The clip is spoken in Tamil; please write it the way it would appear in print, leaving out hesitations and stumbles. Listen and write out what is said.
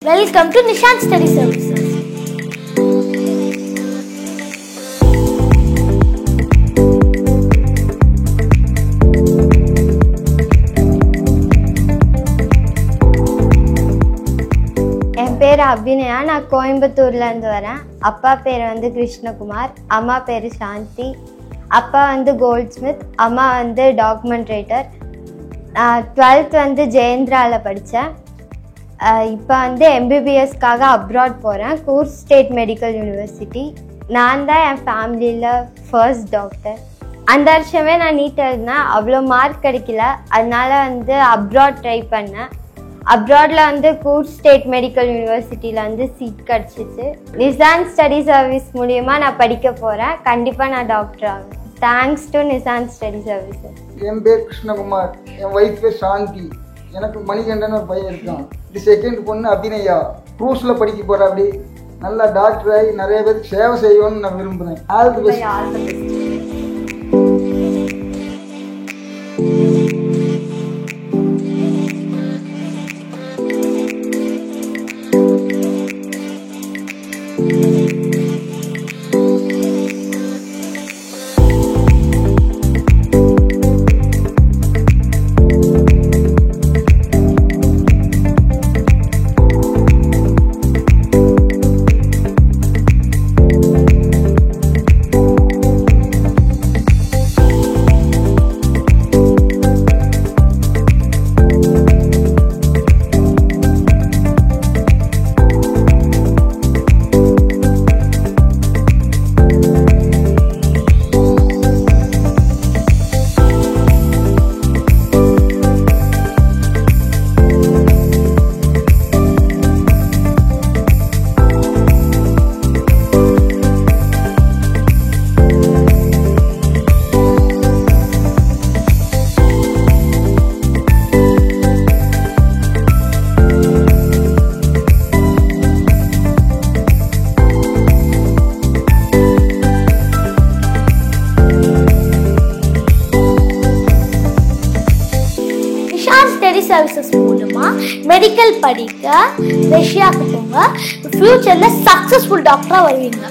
Welcome to Nishant Study Services. என் பேர் அபிநயா. நான் கோயம்புத்தூர்லேருந்து வரேன். அப்பா பேர் வந்து கிருஷ்ணகுமார், அம்மா பேர் சாந்தி. அப்பா வந்து கோல்ட்ஸ்மித், அம்மா வந்து டாக்குமெண்ட். நான் 12th வந்து ஜெயந்திராவில் படித்தேன். இப்போ வந்து எம்பிபிஎஸ்க்காக அப்ராட் போகிறேன், கூர்க் ஸ்டேட் மெடிக்கல் யூனிவர்சிட்டி. நான் தான் என் ஃபேமிலியில் ஃபர்ஸ்ட் டாக்டர். அந்த வருஷமே நான் நீட் எழுதினேன், அவ்வளோ மார்க் கிடைக்கல. அதனால வந்து அப்ராட் ட்ரை பண்ணேன். அப்ராடில் வந்து கூர்க் ஸ்டேட் மெடிக்கல் யூனிவர்சிட்டியில் வந்து சீட் கிடச்சிச்சு. நிசாந்த் ஸ்டடி சர்வீஸ் மூலியமாக நான் படிக்க போகிறேன். கண்டிப்பாக நான் டாக்டர் ஆவேன். Thanks to Nishanth study services. என் பேர் கிருஷ்ணகுமார், என் ஒய்ஃப் பேர் சாந்தி. எனக்கு மணிகண்டன் ஒரு பையன் இருக்கான். இது செகண்ட் பொண்ணு அபிநயா, க்ரூஸில் படிக்க போகிறா. அப்படி நல்லா டாக்டராகி நிறைய பேருக்கு சேவை செய்யணும்னு நான் விரும்புகிறேன். All the best. Study services மூலமா மெடிக்கல் படிக்க ரஷ்யாவுக்கு போங்க. ஃபியூச்சர்ல சக்சஸ்ஃபுல் டாக்டரா வருவீங்க.